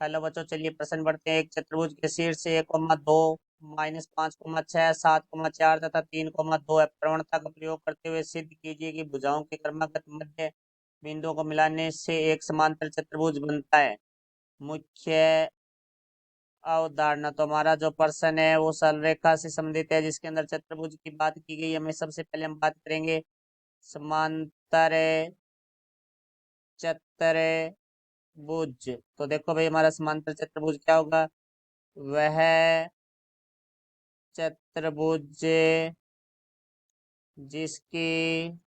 Hello बच्चों, चलिए प्रश्न बढ़ते हैं। एक चतुर्भुज के शीर्ष से 1,2 -5,6 7,4 तथा 3,2 है। प्रवणता का प्रयोग करते हुए सिद्ध कीजिए कि भुजाओं के क्रमागत मध्य बिंदुओं को मिलाने से एक समांतर चतुर्भुज बनता है। मुख्य अवधारणा, तो हमारा जो प्रश्न है वो सरल रेखा से संबंधित है, जिसके अंदर चतुर्भुज की बात की गई है। हमें सबसे पहले हम बात करेंगे समांतर चतुर्भुज। तो देखो भाई, हमारा समांतर चतुर्भुज क्या होगा? वह चतुर्भुज जिसकी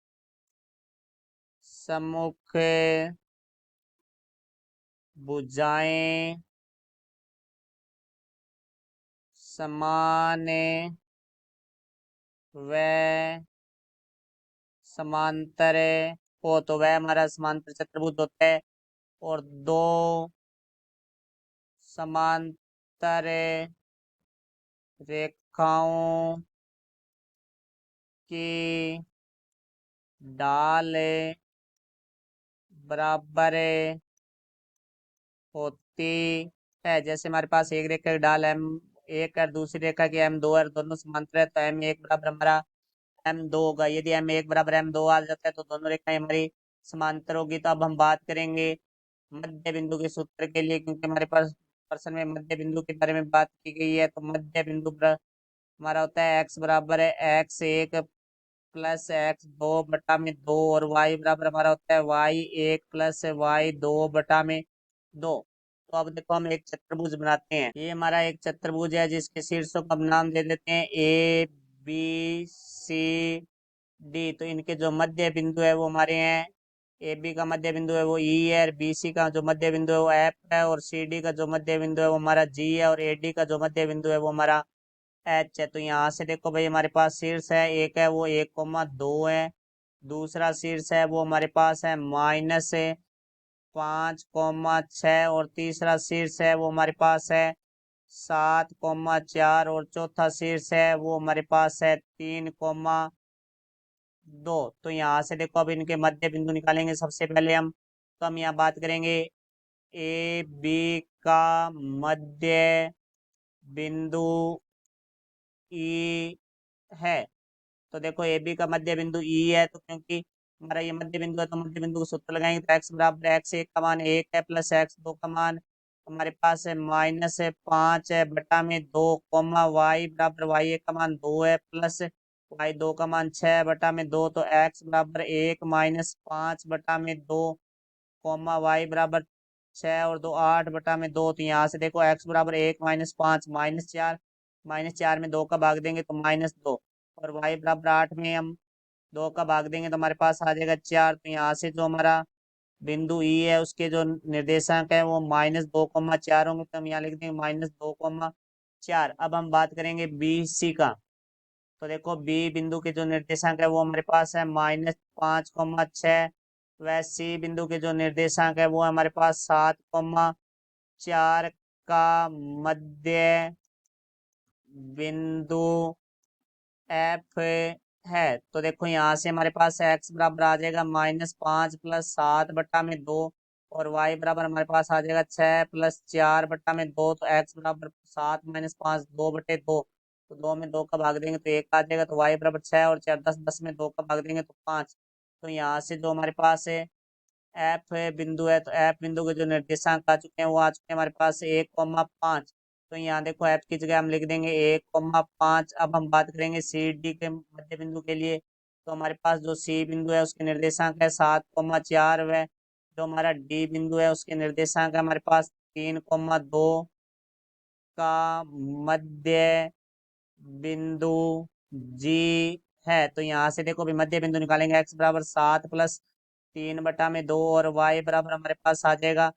सम्मुख भुजाएं समान व समांतर हो, तो वह हमारा समांतर चतुर्भुज होता है। और दो समांतर रेखाओं की ढाल बराबर होती है। जैसे हमारे पास एक रेखा की ढाल एम एक है, दूसरी रेखा की M2 है, दोनों समांतर है, तो M1 बराबर हमारा M2 होगा। यदि M1 बराबर M2 आ जाता है तो दोनों रेखाएं हमारी समांतर होगी। तो अब हम बात करेंगे मध्य बिंदु के सूत्र के लिए, क्योंकि हमारे पास प्रश्न में मध्य बिंदु के बारे में बात की गई है। तो मध्य बिंदु हमारा होता है x बराबर है x1 प्लस x2/2 और y बराबर हमारा होता है y1 प्लस y2/2। तो अब देखो, हम एक चतुर्भुज बनाते हैं। ये हमारा एक चतुर्भुज है जिसके शीर्षों को हम नाम दे देते हैं A B C D। तो इनके जो मध्य बिंदु है वो हमारे हैं, ए बी का मध्य बिंदु है वो ई है, और बी सी का जो मध्य बिंदु है वो एफ है, और सी डी का जो मध्य बिंदु है वो हमारा जी है, और ए डी का जो मध्य बिंदु है वो हमारा एच है। तो यहाँ से देखो भाई, हमारे पास शीर्ष है एक है वो 1,2 है, दूसरा शीर्ष है वो हमारे पास है -5,6, और तीसरा शीर्ष है वो हमारे पास है 7,4, और चौथा शीर्ष है वो हमारे पास है 3,2। तो यहाँ से देखो, अब इनके मध्य बिंदु निकालेंगे सबसे पहले हम। तो हम यहाँ बात करेंगे ए बी का मध्य बिंदु ई है। तो देखो, ए बी का मध्य बिंदु ई है, तो क्योंकि हमारा ये मध्य बिंदु है तो मध्य बिंदु को सूत्र लगाएंगे। तो x बराबर x1 का मान 1 है, प्लस x2 का मान हमारे पास है -5 है बटा में 2, कोमा y बराबर y1 का मान 2 है, प्लस y2 का मान 6 बटा में 2। तो x बराबर 1 -5/2, कोमा y बराबर 6 और 2 8/2। तो यहाँ से देखो, x बराबर 1 -5 -4, -4 में 2 का भाग देंगे तो -2, और y बराबर 8 में हम 2 का भाग देंगे तो हमारे पास आ जाएगा 4। तो यहाँ से जो हमारा बिंदु ई है उसके जो निर्देशांक है वो -2,4 होंगे। तो हम यहाँ लिख देंगे -2,4। अब हम बात करेंगे बी सी का। तो देखो, बी बिंदु के जो निर्देशांक है वो हमारे पास है -5,6। वह सी बिंदु के जो निर्देशांक है वो हमारे पास 7,4 का मध्य बिंदु एफ है। तो देखो, यहाँ से हमारे पास एक्स बराबर आ जाएगा -5 प्लस 7/2, और वाई बराबर हमारे पास आ जाएगा 6 + 4/2। तो एक्स बराबर 7 -5 2/2। तो 2 में 2 का भाग देंगे तो 1 आ जाएगा। तो वाई बराबर 6 और 4 10, 10 में 2 का भाग देंगे तो 5। तो यहाँ से जो हमारे पास है एफ बिंदु है, तो एफ बिंदु के जो निर्देशांक आ चुके हैं वो आ चुके हैं हमारे पास 1,5। तो यहाँ देखो, एफ की जगह हम लिख देंगे 1,5। अब हम बात करेंगे सी डी के मध्य बिंदु के लिए। तो हमारे पास जो सी बिंदु है उसके निर्देशांक है 7,4, व जो हमारा डी बिंदु है उसके निर्देशांक है हमारे पास 3,2 का मध्य बिंदु जी है। तो यहाँ से देखो, भी मध्य बिंदु निकालेंगे। एक्स बराबर 7 प्लस 3/2, और वाई बराबर हमारे पास आ जाएगा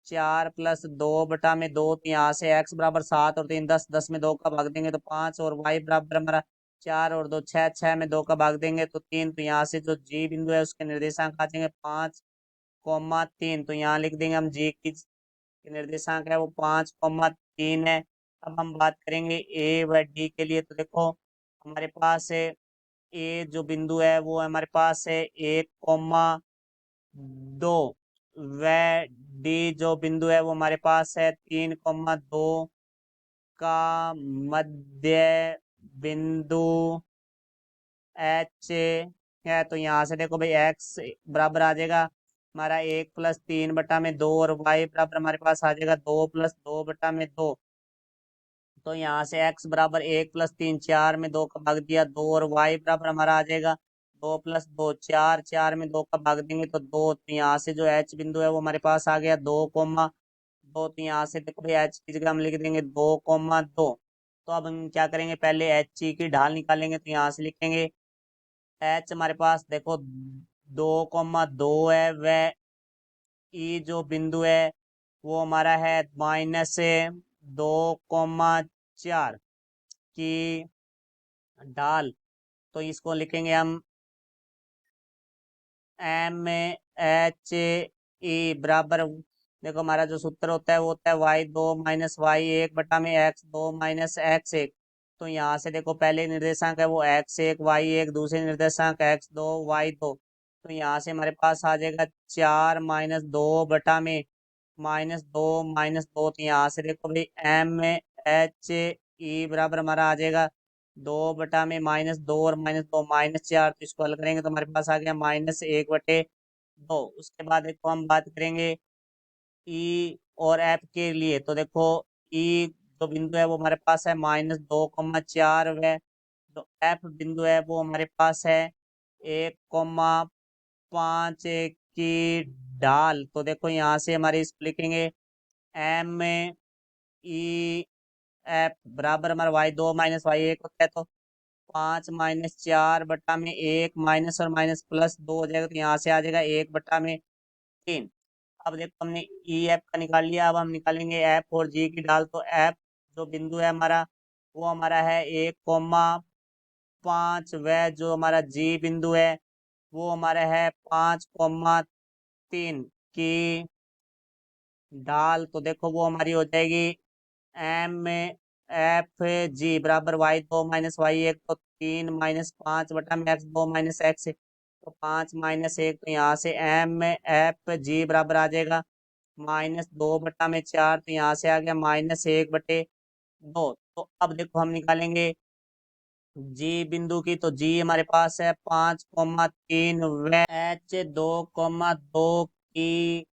4 + 2/2। तो यहाँ से एक्स बराबर 7 और 3 10, 10 में 2 का भाग देंगे तो 5, और वाई बराबर हमारा 4 और 2 6, 6 में 2 का भाग देंगे तो 3। तो यहाँ से जो जी बिंदु है उसके निर्देशांक आ जाएंगे 5,3। तो यहाँ लिख देंगे हम जी की निर्देशांक है वो 5,3 है। अब हम बात करेंगे ए व डी के लिए। तो देखो, हमारे पास है ए जो बिंदु है वो हमारे पास है 1,2, व डी जो बिंदु है वो हमारे पास है 3,2 का मध्य बिंदु एच है। तो यहाँ से देखो भाई एक्स बराबर आ जाएगा हमारा 1+3/2 और वाई बराबर हमारे पास आ जाएगा 2+2/2। तो यहाँ से x बराबर 1+3 4 में 2 का भाग दिया 2 और y बराबर हमारा आ जाएगा 2+2 4 4 में 2 का भाग देंगे तो 2। तो यहाँ से जो h बिंदु है वो हमारे पास आ गया 2,2। तो यहाँ से देखो भाई h की जगह हम लिख देंगे 2,2। तो अब हम क्या करेंगे, पहले एच की ढाल निकालेंगे। तो यहाँ से लिखेंगे एच हमारे पास देखो 2,2 है, वह ई जो बिंदु है वो हमारा है -2,4 की ढाल। तो इसको लिखेंगे हम MHE बराबर, देखो हमारा जो सूत्र होता है वो होता है y2 - y1/x2 - x1। तो यहाँ से देखो पहले निर्देशांक है वो x1 y1, दूसरे निर्देशांक x2 y2। तो यहाँ से हमारे पास आ जाएगा 4 - 2 तो यहाँ से देखो भाई MHE बराबर हमारा आ जाएगा 2/-2 और -2 -4। तो इसको हल करेंगे तो हमारे पास आ गया -1/2। उसके बाद देखो हम बात करेंगे ई और एफ के लिए। तो देखो ई जो बिंदु है वो हमारे पास है -2,4 व जो एफ बिंदु है वो हमारे पास है 1,5 की ढाल। तो देखो यहाँ से हमारे इस लिखेंगे ME एफ बराबर हमारा y2 - y1 होता है। तो 5-4/1 माइनस और माइनस प्लस 2 हो जाएगा। तो यहाँ से आ जाएगा 1/3। अब देखो हमने ई एफ का निकाल लिया, अब हम निकालेंगे एफ और जी की ढाल। तो एफ जो बिंदु है हमारा वो हमारा है 1,5 व जो हमारा जी बिंदु है वो हमारा है 5,3 की ढाल। तो देखो वो हमारी हो जाएगी MFG बराबर y2 - y1। तो 3 - 5/x2 - x। तो 5 - 1। तो यहाँ से MFG बराबर आ जाएगा -2/4। तो यहाँ से आ गया -1/2। तो अब देखो हम निकालेंगे जी बिंदु की। तो जी हमारे पास है 5,3 व H2,2 की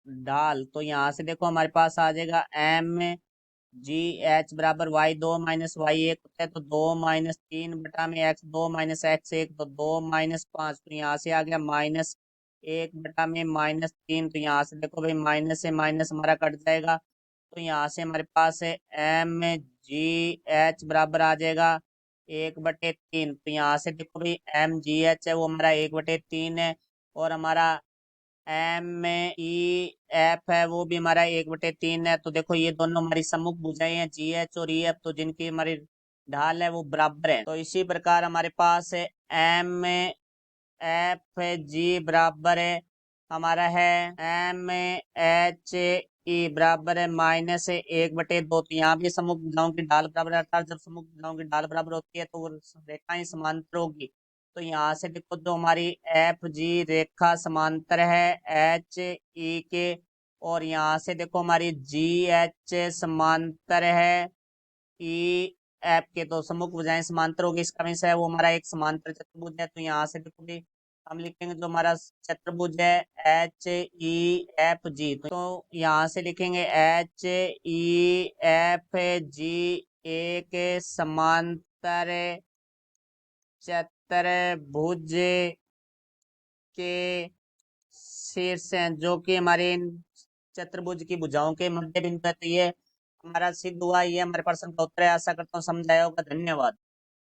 ढाल। तो यहाँ से देखो हमारे पास आ जाएगा MGH बराबर y2 - y1 होता है। तो 2 - 3/x2 - x1। तो 2 - 5। तो यहाँ से आ गया -1/-3। तो यहाँ से देखो भाई माइनस से माइनस हमारा कट जाएगा। तो यहाँ से हमारे पास है MGH बराबर आ जाएगा 1/3। तो यहाँ से देखो भाई MGH है वो हमारा 1/3 है, और हमारा MEF है वो भी हमारा 1/3 है। तो देखो ये दोनों हमारी सम्मुख भुजाएं हैं GH और EF, तो जिनकी हमारी ढाल है वो बराबर है। तो इसी प्रकार हमारे पास है MFG बराबर है हमारा है MHE बराबर है -1/2। तो यहाँ भी सम्मुख भुजाओं की ढाल बराबर है, अर्थात जब सम्मुख भुजाओं की ढाल बराबर होती है तो वो रेखाएं समांतर होगी। तो यहाँ से देखो जो हमारी एफ जी रेखा समांतर है एच ई के, और यहाँ से देखो हमारी जी एच समांतर है ई एफ के। तो सम्मुख भुजाएं समांतर होगी, इसका मीन्स है वो हमारा एक समांतर चतुर्भुज है। तो यहाँ से देखो भी हम लिखेंगे जो हमारा चतुर्भुज है HEFG। तो यहाँ से लिखेंगे HEFG एक समांतर चतुर्भुज के शीर्ष हैं, जो कि हमारे इन चतुर्भुज की भुजाओं के मध्य बिंदु है। तो ये हमारा सिद्ध हुआ, ये हमारे प्रश्न का उत्तर है। आशा करता हूँ समझ आया होगा। धन्यवाद।